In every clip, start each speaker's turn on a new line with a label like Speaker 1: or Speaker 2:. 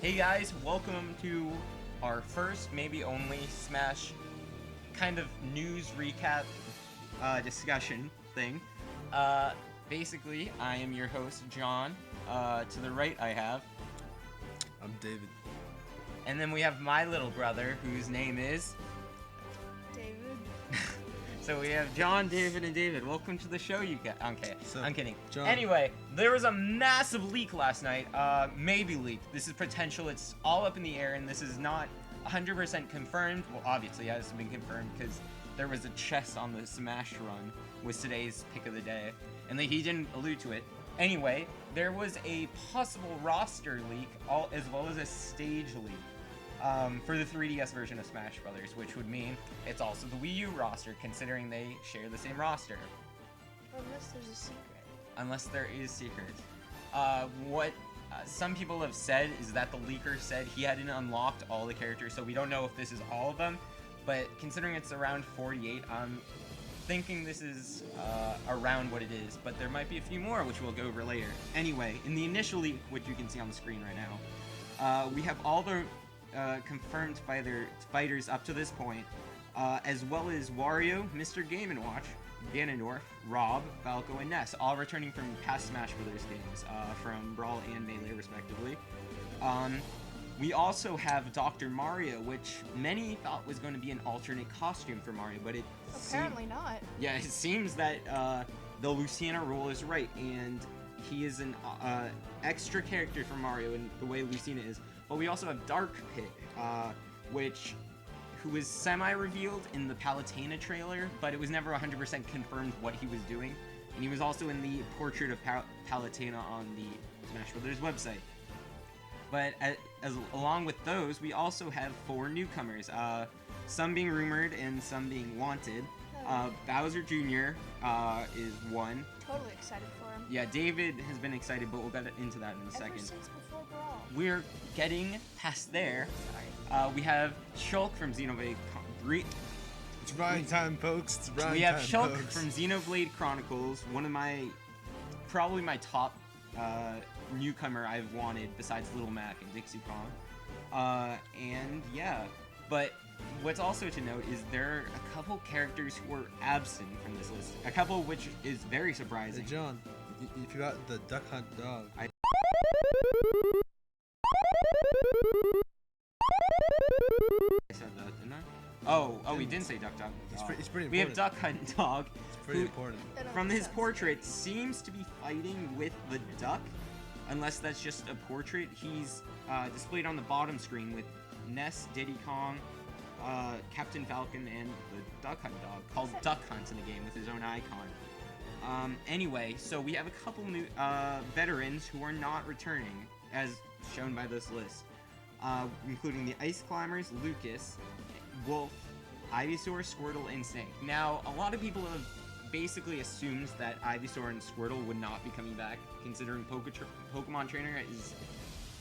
Speaker 1: Hey guys, welcome to our first, maybe only, Smash kind of news recap discussion thing. Basically, I am your host, John. To the right I have...
Speaker 2: I'm David.
Speaker 1: And then we have my little brother, whose name is...
Speaker 3: David.
Speaker 1: So we have John, David, and David. Welcome to the show, you guys. Okay, I'm kidding.
Speaker 2: John.
Speaker 1: Anyway, there was a massive leak last night. Maybe leaked. This is potential. It's all up in the air, and this is not 100% confirmed. Well, obviously, it hasn't been confirmed because there was a chest on the Smash run was today's pick of the day, and he didn't allude to it. Anyway, there was a possible roster leak, as well as a stage leak. For the 3DS version of Smash Brothers, which would mean it's also the Wii U roster, considering they share the same roster.
Speaker 3: Unless there's a secret.
Speaker 1: Unless there is secrets. What some people have said is that the leaker said he hadn't unlocked all the characters, so we don't know if this is all of them, but considering it's around 48, I'm thinking this is around what it is, but there might be a few more, which we'll go over later. Anyway, in the initial leak, which you can see on the screen right now, we have all the confirmed fighters up to this point, as well as Wario, Mr. Game & Watch, Ganondorf, Rob, Falco, and Ness, all returning from past Smash Brothers games, from Brawl and Melee, respectively. We also have Dr. Mario, which many thought was going to be an alternate costume for Mario, but it
Speaker 3: apparently not.
Speaker 1: Yeah, it seems that the Lucina rule is right, and he is an extra character for Mario in the way Lucina is. But we also have Dark Pit, who was semi-revealed in the Palutena trailer, but it was never 100% confirmed what he was doing. And he was also in the portrait of Palutena on the Smash Brothers website. But along with those, we also have 4 newcomers, some being rumored and some being wanted. Bowser Jr. Is one.
Speaker 3: Totally excited for him.
Speaker 1: Yeah, David has been excited, but we'll get into that in a second.
Speaker 3: Ever since before Brawl.
Speaker 1: We're getting past there. We have Shulk from Xenoblade.
Speaker 2: It's Ryan time, folks. It's Ryan
Speaker 1: We have
Speaker 2: time,
Speaker 1: Shulk
Speaker 2: folks.
Speaker 1: from Xenoblade Chronicles, one of probably my top newcomer I've wanted besides Little Mac and Dixie Kong. And yeah, but what's also to note is there are a couple characters who are absent from this list. A couple of which is very surprising.
Speaker 2: Hey, John, if you got the Duck Hunt dog.
Speaker 1: I said that, didn't I? Oh, we didn't say Duck Dog.
Speaker 2: It's pretty important.
Speaker 1: We have Duck Hunt Dog.
Speaker 2: It's pretty important.
Speaker 1: From his portrait, seems to be fighting with the duck, unless that's just a portrait. He's displayed on the bottom screen with Ness, Diddy Kong, Captain Falcon, and the Duck Hunt Dog, called Duck Hunt in the game with his own icon. Anyway, so we have a couple new veterans who are not returning, as shown by this list, including the Ice Climbers, Lucas, Wolf, Ivysaur, Squirtle, and Snake. Now, a lot of people have basically assumed that Ivysaur and Squirtle would not be coming back, considering Pokemon Trainer is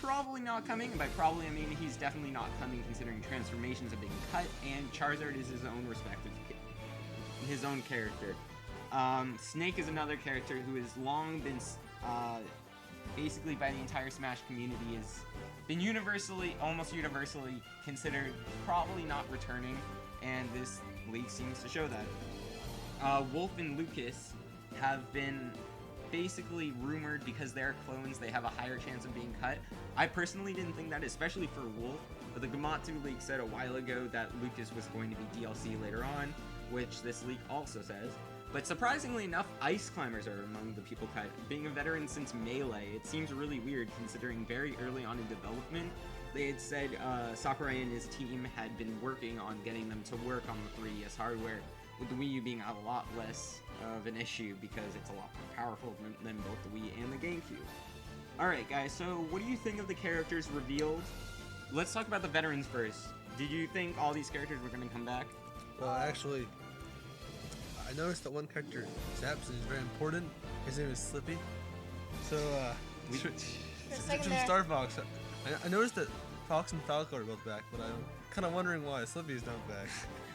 Speaker 1: probably not coming. And by probably, I mean he's definitely not coming, considering transformations have been cut, and Charizard is his own character. Snake is another character who has long been, basically by the entire Smash community, has been almost universally considered probably not returning, and this leak seems to show that. Wolf and Lucas have been basically rumored because they're clones, they have a higher chance of being cut. I personally didn't think that, especially for Wolf, but the Gamatsu leak said a while ago that Lucas was going to be DLC later on, which this leak also says. But surprisingly enough, Ice Climbers are among the people cut. Being a veteran since Melee, it seems really weird considering very early on in development, they had said Sakurai and his team had been working on getting them to work on the 3DS hardware, with the Wii U being a lot less of an issue because it's a lot more powerful than both the Wii and the GameCube. Alright guys, so what do you think of the characters revealed? Let's talk about the veterans first. Did you think all these characters were going to come back?
Speaker 2: Well, actually, I noticed that one character is absent. He's very important. His name is Slippy. So, from Star Fox. I noticed that Fox and Falco are both back, but I'm kind of wondering why Slippy's not back.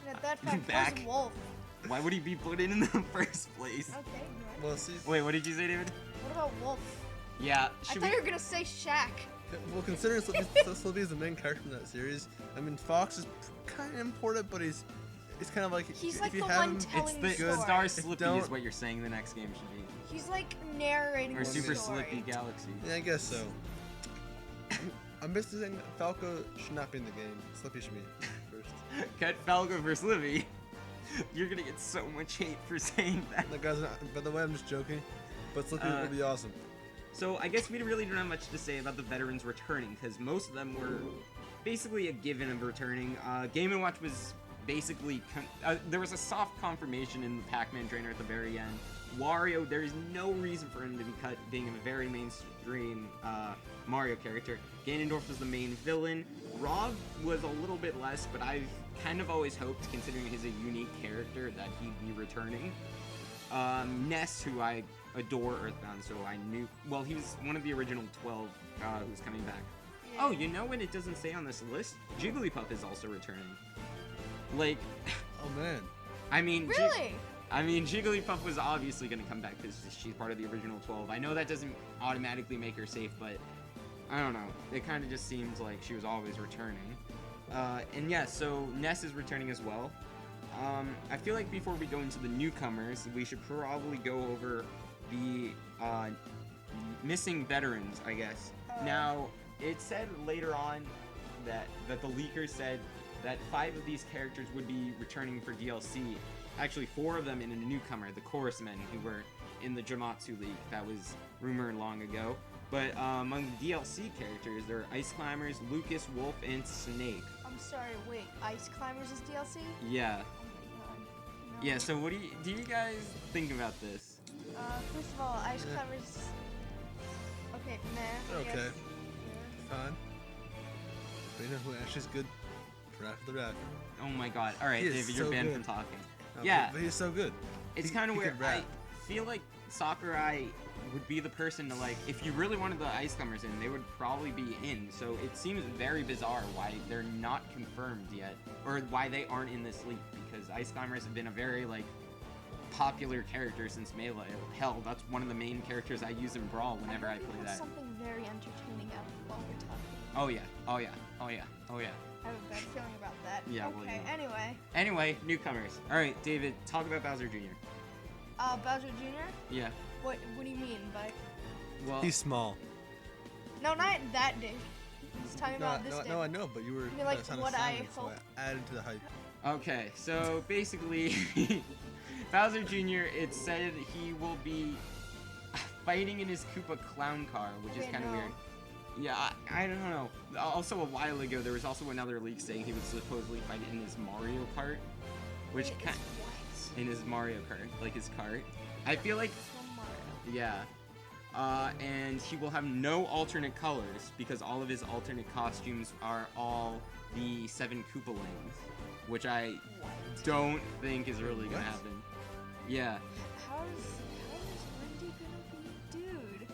Speaker 3: And that fact,
Speaker 1: Back.
Speaker 3: where's Wolf?
Speaker 1: Why would he be put in the first place?
Speaker 3: Okay, right.
Speaker 2: Well, see,
Speaker 1: Wait, what did you say, David?
Speaker 3: What about Wolf?
Speaker 1: Yeah,
Speaker 3: I thought you were gonna say Shaq.
Speaker 2: Well, considering Slippy is the main character in that series, I mean, Fox is kind of important, but he's kind of like
Speaker 3: He's
Speaker 2: if
Speaker 3: like
Speaker 2: you
Speaker 3: the
Speaker 2: have
Speaker 3: one
Speaker 2: him,
Speaker 3: telling
Speaker 1: It's the
Speaker 3: story.
Speaker 1: Star Slippy
Speaker 2: don't-
Speaker 1: is what you're saying the next game should be.
Speaker 3: He's like narrating
Speaker 1: Or
Speaker 3: the
Speaker 1: Super
Speaker 3: story.
Speaker 1: Slippy Galaxy.
Speaker 2: yeah, I guess so. I'm basically saying that Falco should not be in the game. Slippy should be first.
Speaker 1: Cut Falco for Slippy. You're gonna get so much hate for saying that.
Speaker 2: Like, guys, by the way, I'm just joking, but Slippy would be awesome.
Speaker 1: So I guess we really don't have much to say about the veterans returning, because most of them were basically a given of returning. Game & Watch was basically... there was a soft confirmation in the Pac-Man trainer at the very end. Wario, there is no reason for him to be cut being a very mainstream Mario character. Ganondorf was the main villain. Rob was a little bit less, but I've kind of always hoped, considering he's a unique character, that he'd be returning. Ness, who I adore Earthbound, so I knew... Well, he was one of the original 12 who's coming back.
Speaker 3: Yeah.
Speaker 1: Oh, you know what it doesn't say on this list? Jigglypuff is also returning. Like,
Speaker 2: Oh man.
Speaker 1: I mean...
Speaker 3: Really?
Speaker 1: Jigglypuff was obviously going to come back because she's part of the original 12. I know that doesn't automatically make her safe, but I don't know. It kind of just seems like she was always returning. And yeah, so Ness is returning as well. I feel like before we go into the newcomers, we should probably go over the missing veterans, I guess. Now, it said later on that the leakers said that 5 of these characters would be returning for DLC. Actually, 4 of them in a newcomer, the Chorusmen, who were in the Jamatsu League. That was rumored long ago. But among the DLC characters, there are Ice Climbers, Lucas, Wolf, and Snake.
Speaker 3: I'm sorry, wait, Ice Climbers is DLC?
Speaker 1: Yeah.
Speaker 3: Oh my god. No.
Speaker 1: Yeah, so what do you guys think about this?
Speaker 3: First of all, Ice
Speaker 2: Yeah.
Speaker 3: Climbers... Okay, meh. I
Speaker 2: Okay.
Speaker 3: guess.
Speaker 2: Fine. But you know who actually is good? Draft the Raptor.
Speaker 1: Oh my god. Alright,
Speaker 2: He is
Speaker 1: David, you're
Speaker 2: so
Speaker 1: banned
Speaker 2: good.
Speaker 1: from talking.
Speaker 2: No,
Speaker 1: Yeah.
Speaker 2: But he's so good.
Speaker 1: It's
Speaker 2: He-
Speaker 1: kind of
Speaker 2: he
Speaker 1: weird.
Speaker 2: could
Speaker 1: I
Speaker 2: rap.
Speaker 1: feel like Sakurai would be the person to, like, if you really wanted the Ice Climbers in, they would probably be in. So it seems very bizarre why they're not confirmed yet, or why they aren't in this league, because Ice Climbers have been a very, like, popular character since Melee. Hell, that's one of the main characters I use in Brawl whenever I
Speaker 3: think
Speaker 1: play
Speaker 3: there's
Speaker 1: that.
Speaker 3: something very entertaining out while we're talking.
Speaker 1: Oh yeah, oh yeah, oh yeah, oh yeah.
Speaker 3: I have a bad feeling about that.
Speaker 1: Yeah, well,
Speaker 3: Okay,
Speaker 1: you know.
Speaker 3: anyway.
Speaker 1: Anyway, newcomers. Alright, David, talk about Bowser Jr.
Speaker 3: Bowser Jr.?
Speaker 1: Yeah,
Speaker 3: What do you mean by...
Speaker 1: well...
Speaker 2: He's small.
Speaker 3: No, not that day. He's talking
Speaker 2: No,
Speaker 3: about this day.
Speaker 2: no, I know, but you were
Speaker 3: mean, like,
Speaker 2: sounded
Speaker 3: what I
Speaker 2: silent, so
Speaker 3: hope?
Speaker 2: I added to the hype.
Speaker 1: Okay, so basically, Bowser Jr., it said he will be fighting in his Koopa clown car, which is
Speaker 3: Okay,
Speaker 1: kind of
Speaker 3: no.
Speaker 1: weird. Yeah, I don't know. Also, a while ago, there was also another leak saying he would supposedly fight in his Mario Kart, which
Speaker 3: Wait,
Speaker 1: kind
Speaker 3: it's what?
Speaker 1: in his Mario Kart, like his cart. I feel like,
Speaker 3: It's from Mario.
Speaker 1: yeah. And he will have no alternate colors because all of his alternate costumes are all the 7 Koopalings, which I
Speaker 3: What?
Speaker 1: don't think is really gonna
Speaker 2: What?
Speaker 1: happen. Yeah.
Speaker 3: How is Wendy gonna be a dude?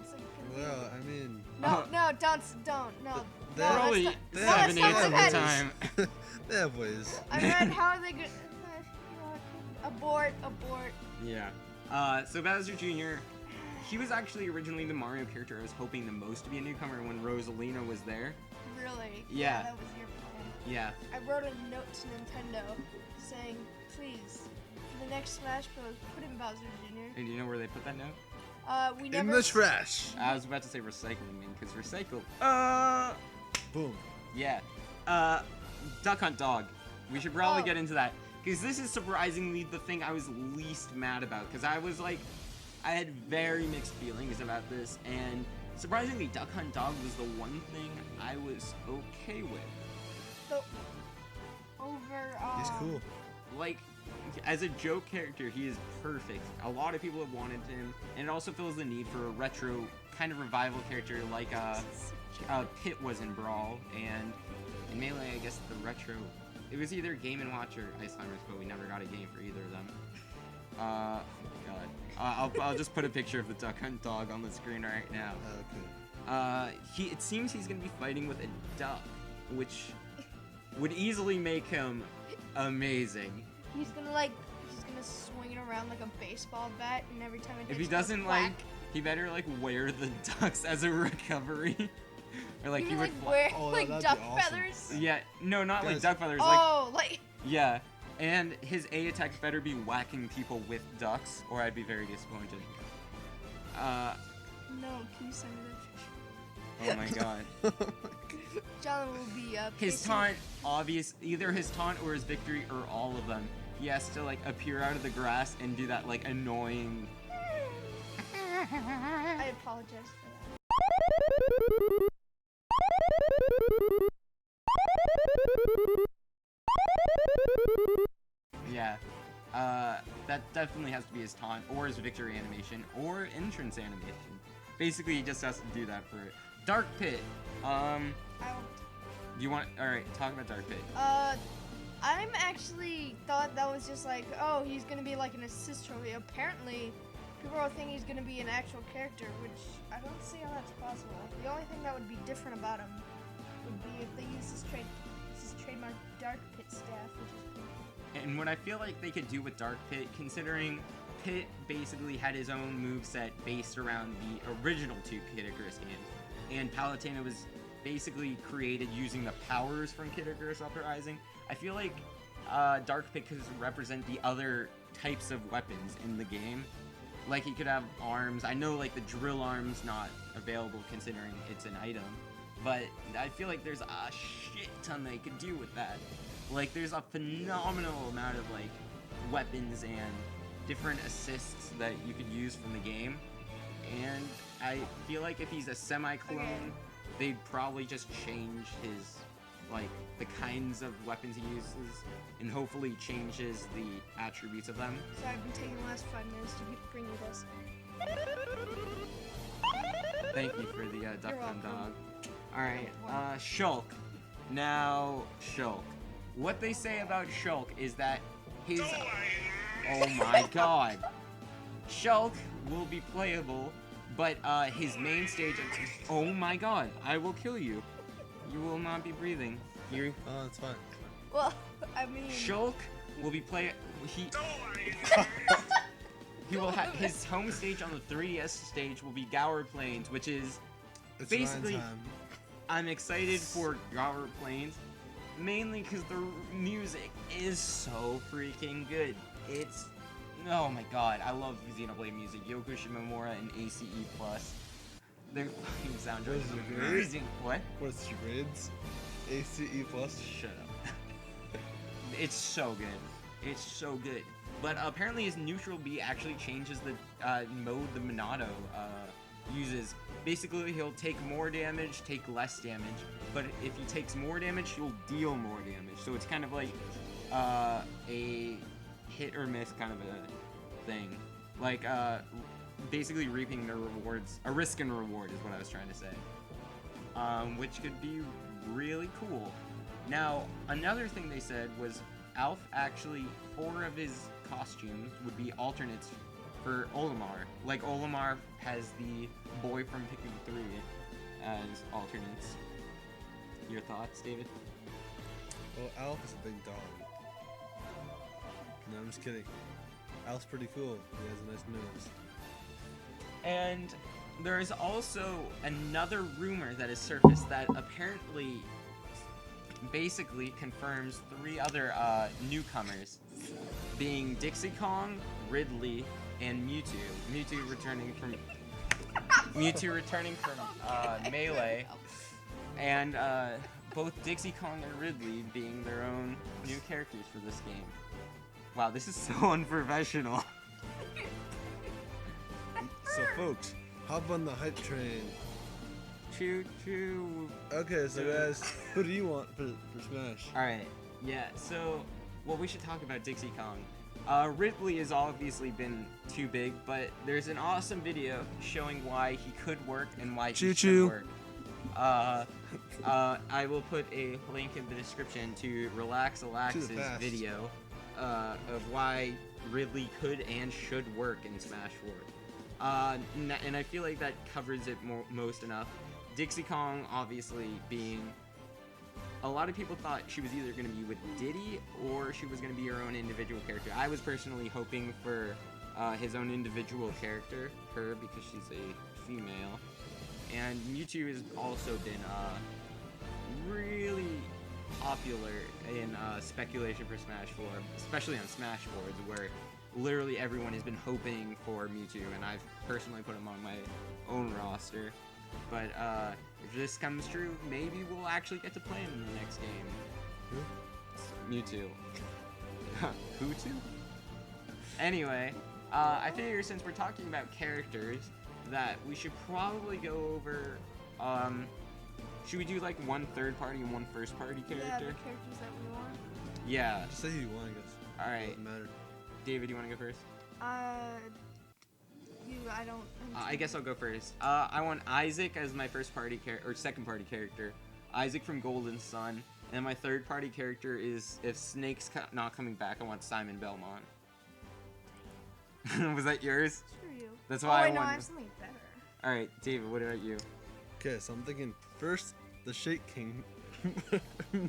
Speaker 3: It's like gonna
Speaker 2: Well, I mean,
Speaker 3: no, don't, no.
Speaker 2: They-
Speaker 3: No,
Speaker 1: Probably
Speaker 3: that's
Speaker 2: they-
Speaker 3: not,
Speaker 1: seven
Speaker 3: no,
Speaker 1: eighths
Speaker 3: that's
Speaker 1: of
Speaker 3: not
Speaker 1: the
Speaker 3: what
Speaker 1: time.
Speaker 2: yeah, boys.
Speaker 3: I meant how are they gonna... Abort.
Speaker 1: Yeah. So Bowser Jr., he was actually originally the Mario character I was hoping the most to be a newcomer when Rosalina was there.
Speaker 3: Really?
Speaker 1: Yeah.
Speaker 3: That was your plan.
Speaker 1: Yeah.
Speaker 3: I wrote a note to Nintendo saying, please, for the next Smash Bros, put in Bowser Jr.
Speaker 1: And do you know where they put that note?
Speaker 3: We
Speaker 2: In
Speaker 3: never...
Speaker 2: the trash.
Speaker 1: I was about to say recycling bin, because recycle.
Speaker 2: Boom.
Speaker 1: Yeah. Duck Hunt Dog. We should probably
Speaker 3: Oh.
Speaker 1: get into that. Because this is surprisingly the thing I was least mad about. Because I was like, I had very mixed feelings about this. And surprisingly, Duck Hunt Dog was the one thing I was okay with.
Speaker 3: So, over,
Speaker 2: He's cool.
Speaker 1: Like, as a joke character, he is perfect. A lot of people have wanted him. And it also fills the need for a retro kind of revival character like Pit was in Brawl. And in Melee, I guess the retro... It was either Game & Watch or Ice Climbers, but we never got a game for either of them. Oh God. I'll just put a picture of the Duck Hunt Dog on the screen right now.
Speaker 2: Okay.
Speaker 1: It seems he's gonna be fighting with a duck, which would easily make him amazing.
Speaker 3: He's gonna swing it around like a baseball bat, and every time it
Speaker 1: If he
Speaker 3: hits, it goes
Speaker 1: doesn't
Speaker 3: whack.
Speaker 1: like, he better like wear the ducks as a recovery. Or like
Speaker 3: You
Speaker 1: he
Speaker 3: mean,
Speaker 1: would
Speaker 3: like
Speaker 1: fly.
Speaker 3: wear
Speaker 2: Oh,
Speaker 3: like
Speaker 2: that'd be
Speaker 3: duck
Speaker 2: awesome.
Speaker 3: feathers?
Speaker 1: Yeah, no, not like
Speaker 2: Guys.
Speaker 1: duck feathers.
Speaker 3: Oh, like
Speaker 1: Like yeah, and his A attack better be whacking people with ducks, or I'd be very disappointed.
Speaker 3: no. Can you send me that picture?
Speaker 1: Oh my god.
Speaker 3: John will be
Speaker 1: His
Speaker 3: pacing-
Speaker 1: taunt, either his taunt or his victory or all of them. He has to like appear out of the grass and do that like annoying.
Speaker 3: I apologize for that.
Speaker 1: Yeah. That definitely has to be his taunt or his victory animation or entrance animation. Basically, he just has to do that for it. Dark Pit.
Speaker 3: I
Speaker 1: You want? All right, talk about Dark Pit.
Speaker 3: I'm actually thought that was just like, oh, he's gonna be like an assist trophy. Apparently, people are thinking he's gonna be an actual character, which I don't see how that's possible. The only thing that would be different about him would be if they use his trademark Dark Pit staff, which is cool.
Speaker 1: And what I feel like they could do with Dark Pit, considering Pit basically had his own moveset based around the original two Kid Icarus games, and Palutena was basically created using the powers from Kid Icarus Uprising. I feel like Dark Pit could represent the other types of weapons in the game. Like he could have arms. I know like the drill arm's not available considering it's an item, but I feel like there's a shit ton they could do with that. Like there's a phenomenal amount of like weapons and different assists that you could use from the game, and I feel like if he's a semi-clone,
Speaker 3: Okay.
Speaker 1: they'd probably just change his like the kinds of weapons he uses, and hopefully changes the attributes of them.
Speaker 3: So I've been taking the last 5 minutes to bring you this.
Speaker 1: Thank you for the duck
Speaker 3: You're
Speaker 1: and
Speaker 3: welcome.
Speaker 1: dog. All right, Shulk. Now Shulk. What they say about Shulk is that his oh my god, Shulk will be playable, but his main stage. Oh my god, I will kill you. You will not be breathing. Here,
Speaker 2: Oh, it's fine.
Speaker 3: Well, I mean,
Speaker 1: Shulk will be he will have his home stage on the 3DS stage will be Gower Plains, which is
Speaker 2: It's
Speaker 1: basically.
Speaker 2: Ryan time.
Speaker 1: I'm excited for Gower Plains, mainly because the music is so freaking good. It's oh my god, I love Xenoblade music. Yoko Shimomura and ACE Plus. Their fucking soundtrack is
Speaker 2: Those are great.
Speaker 1: amazing. What?
Speaker 2: What's your grades? ACE plus.
Speaker 1: Shut up. It's so good. It's so good. But apparently his neutral B actually changes the mode the Minato uses. Basically, he'll take more damage, take less damage, but if he takes more damage, he'll deal more damage. So it's kind of like a hit or miss kind of a thing. Like, basically reaping the rewards, a risk and reward is what I was trying to say. Which could be really cool. Now, another thing they said was Alf actually, 4 of his costumes would be alternates for Olimar. Like Olimar has the boy from Pikmin 3 as alternates. Your thoughts, David?
Speaker 2: Well, Alf is a big dog. No, I'm just kidding. Alf's pretty cool. He has a nice nose.
Speaker 1: And there is also another rumor that has surfaced that apparently basically confirms 3 other newcomers, being Dixie Kong, Ridley, and Mewtwo. Mewtwo returning from Melee, and both Dixie Kong and Ridley being their own new characters for this game. Wow, this is so unprofessional.
Speaker 2: So, folks, hop on the hype train.
Speaker 1: Choo choo.
Speaker 2: Okay, so guys, who do you want for Smash?
Speaker 1: Alright, yeah, so, well, we should talk about Dixie Kong. Ridley has obviously been too big, but there's an awesome video showing why he could work and why he
Speaker 2: Choo
Speaker 1: should
Speaker 2: choo.
Speaker 1: work. I will put a link in the description to Relax Alax's
Speaker 2: fast.
Speaker 1: video of why Ridley could and should work in Smash 4. And I feel like that covers it most enough. Dixie Kong, obviously, being... A lot of people thought she was either going to be with Diddy or she was going to be her own individual character. I was personally hoping for his own individual character, her, because she's a female. and Mewtwo has also been really popular in speculation for Smash 4, especially on Smash boards, where literally everyone has been hoping for Mewtwo, and I've personally put him on my own roster. But if this comes true, maybe we'll actually get to play him in the next game. Mewtwo. Who to? Anyway, I figure since we're talking about characters, that we should probably go over. Should we do like one third party and one first party character?
Speaker 3: Yeah, the characters that we want.
Speaker 1: Yeah.
Speaker 2: Just say who you want, I guess.
Speaker 1: All right.
Speaker 2: Doesn't matter.
Speaker 1: David, you want to go first?
Speaker 3: I don't.
Speaker 1: I guess I'll go first. I want Isaac as my first party or second party character. Isaac from Golden Sun. And my third party character is, if Snake's not coming back, I want Simon Belmont. Was that yours?
Speaker 3: Screw you.
Speaker 1: That's why I
Speaker 3: no,
Speaker 1: want.
Speaker 3: I have something better.
Speaker 1: All right, David, what about you?
Speaker 2: Okay, so I'm thinking first the Shake King,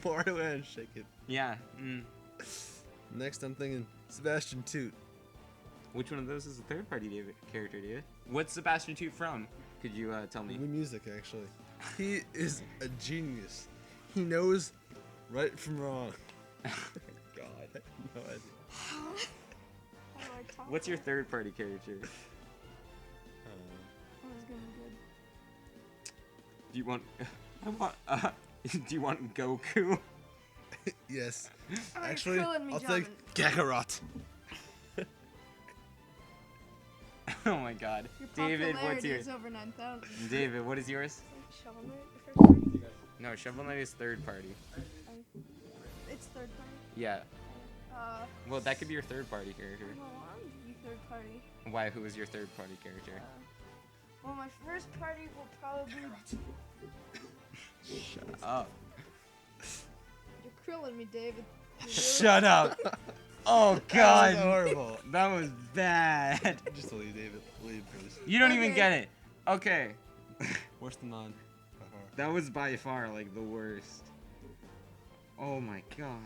Speaker 2: Mario and Shake It.
Speaker 1: Yeah.
Speaker 2: Next, I'm thinking Sebastian Toot.
Speaker 1: Which one of those is the third party character, David? What's Sebastian Toot from? Could you tell me?
Speaker 2: New music, actually. He is a genius. He knows right from wrong.
Speaker 1: God.
Speaker 2: No idea.
Speaker 3: How do I talk
Speaker 1: What's your
Speaker 3: about
Speaker 1: third party character?
Speaker 3: it? Oh, it's gonna be good.
Speaker 1: Do you want? I want. Do you want Goku?
Speaker 2: Yes.
Speaker 3: Alright,
Speaker 2: Actually,
Speaker 3: Krillin me
Speaker 2: I'll take
Speaker 3: jamming.
Speaker 2: Kakarot.
Speaker 1: Oh my God.
Speaker 3: Your
Speaker 1: David, what's
Speaker 3: popularity
Speaker 1: yours?
Speaker 3: is over 9,000.
Speaker 1: David, what is yours?
Speaker 3: Shovel Knight, the first party?
Speaker 1: No, Shovel Knight is third party.
Speaker 3: It's third party.
Speaker 1: Yeah. Well, that could be your third party character.
Speaker 3: No, I'm gonna be third party.
Speaker 1: Why? Who is your third party character?
Speaker 3: Well, my first party will probably.
Speaker 1: Shut up.
Speaker 3: You're Krillin me, David. You really-
Speaker 1: Shut up. Oh
Speaker 2: That
Speaker 1: God.
Speaker 2: was horrible.
Speaker 1: That was bad.
Speaker 2: Just leave, David. Leave, please.
Speaker 1: You don't even
Speaker 3: Okay.
Speaker 1: get it. Okay.
Speaker 2: Worse than none. By far.
Speaker 1: That was by far like the worst. Oh my God.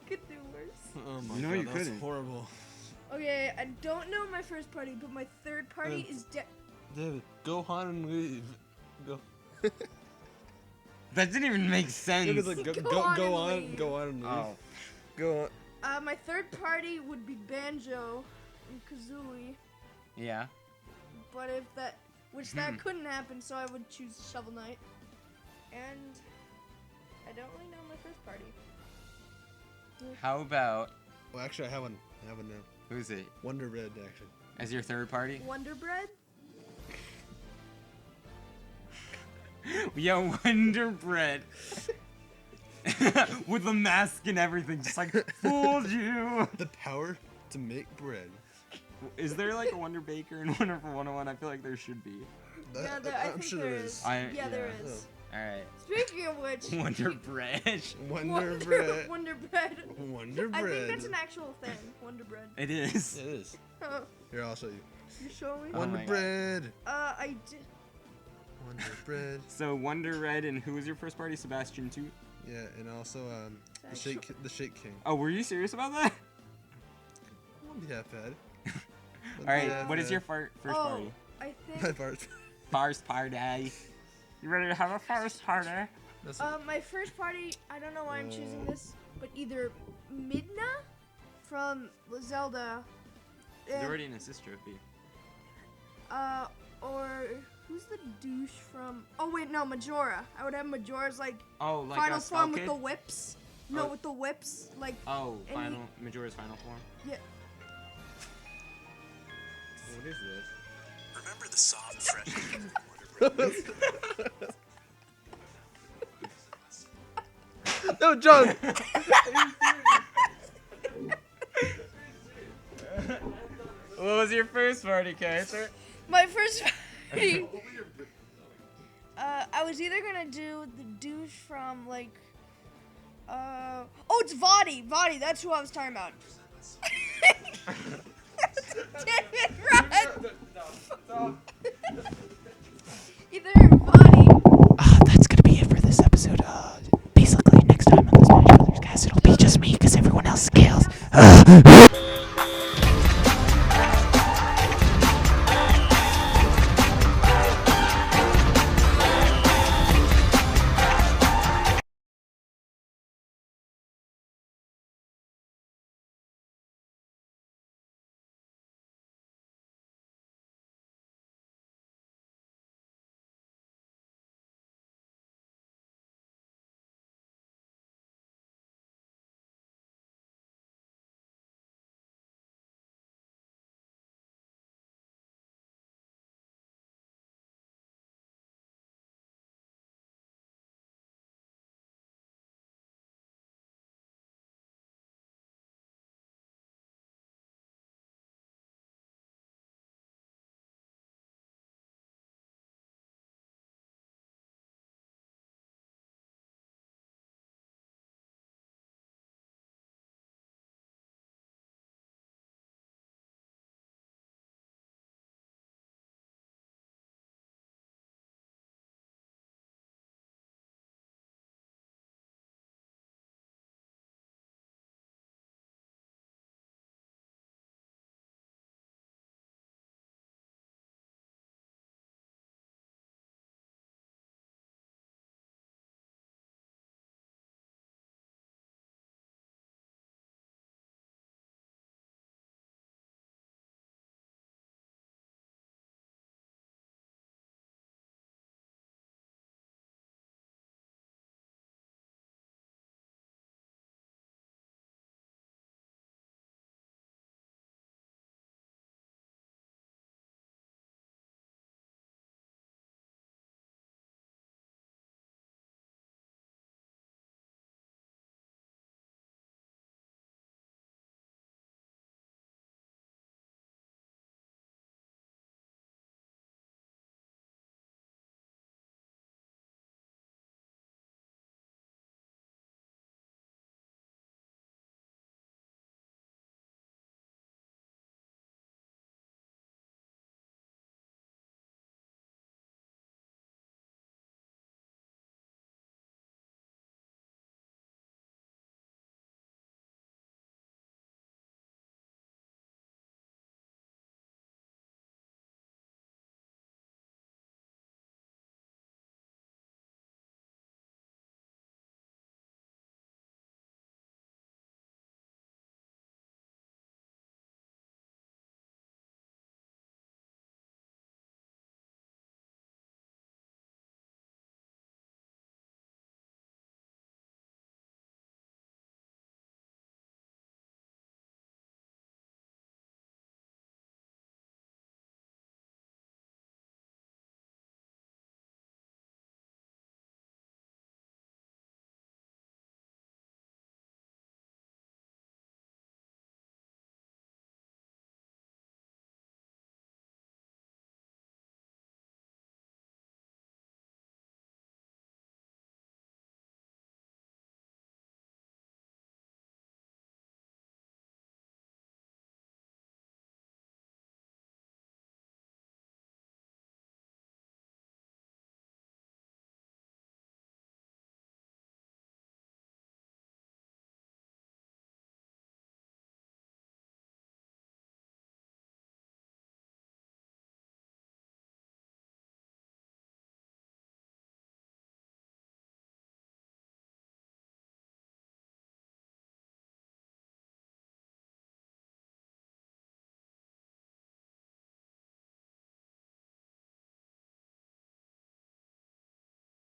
Speaker 3: Could do worse.
Speaker 2: Oh my
Speaker 1: No,
Speaker 2: god,
Speaker 1: you
Speaker 2: that was
Speaker 1: couldn't.
Speaker 2: horrible.
Speaker 3: Okay, I don't know my first party, but my third party is
Speaker 2: David, go on and leave. Go.
Speaker 1: That didn't even make sense.
Speaker 2: David's like,
Speaker 3: Go
Speaker 2: go
Speaker 3: on and
Speaker 2: on
Speaker 3: leave.
Speaker 2: and leave.
Speaker 1: Oh.
Speaker 2: Go on.
Speaker 3: my third party would be Banjo and Kazooie,
Speaker 1: Yeah.
Speaker 3: but if that, which that couldn't happen, so I would choose Shovel Knight. And I don't really know my first party.
Speaker 1: How about
Speaker 2: Well, actually, I have one. I have one now.
Speaker 1: who's it?
Speaker 2: Wonder Red, actually.
Speaker 1: As your third party?
Speaker 3: Wonder Bread?
Speaker 1: Yo, Wonder Bread. With the mask and everything, just like fooled you.
Speaker 2: The power to make bread.
Speaker 1: Is there like a Wonder Baker in Wonderful 101? I feel like there should be.
Speaker 3: Yeah, I
Speaker 2: I'm
Speaker 3: think
Speaker 2: sure
Speaker 3: there
Speaker 2: there
Speaker 3: is.
Speaker 2: is.
Speaker 3: Yeah, there is.
Speaker 1: Alright.
Speaker 3: Speaking of which,
Speaker 1: Wonder Bread.
Speaker 2: Wonder Bread.
Speaker 3: Wonder Bread.
Speaker 2: Wonder
Speaker 3: I
Speaker 2: Bread.
Speaker 3: think that's an actual thing. Wonder Bread.
Speaker 1: It is.
Speaker 2: It is.
Speaker 3: Oh,
Speaker 2: Here, I'll show you.
Speaker 3: you show me?
Speaker 1: Oh
Speaker 2: Wonder
Speaker 1: my God.
Speaker 2: Bread.
Speaker 3: I did.
Speaker 2: Wonder Bread.
Speaker 1: So Wonder Red, and who was your first party? Sebastian Toot?
Speaker 2: Yeah, and also the
Speaker 3: That's
Speaker 2: Shake King.
Speaker 1: Oh, were you serious about that?
Speaker 2: Won't be that bad.
Speaker 1: Alright, what is your first
Speaker 3: Oh,
Speaker 1: party?
Speaker 3: I
Speaker 2: My
Speaker 3: think.
Speaker 2: part.
Speaker 1: First party. You ready to have a first party?
Speaker 2: That's
Speaker 3: My first party, I don't know why I'm choosing this, but either Midna from Zelda.
Speaker 1: You're
Speaker 3: and,
Speaker 1: already an assist trophy.
Speaker 3: or who's the douche from? Oh wait, no, Majora. I would have Majora's like
Speaker 1: Oh, like
Speaker 3: final
Speaker 1: a Skull
Speaker 3: form
Speaker 1: Kid?
Speaker 3: with the whips. No,
Speaker 1: Oh.
Speaker 3: with the whips, like
Speaker 1: Oh,
Speaker 3: Any-
Speaker 1: Majora's final form.
Speaker 3: yeah.
Speaker 1: What is this?
Speaker 4: Remember the soft, fresh Wonder Bread?
Speaker 2: No, John.
Speaker 1: What was your first party character?
Speaker 3: My first party. I was either gonna do the douche from like. Oh, it's Vadi. Vadi. That's who I was talking about. Damn it, run! Either Vadi.
Speaker 4: That's gonna be it for this episode. Basically, next time on the Smash Brothers cast, it'll be just me because everyone else scales.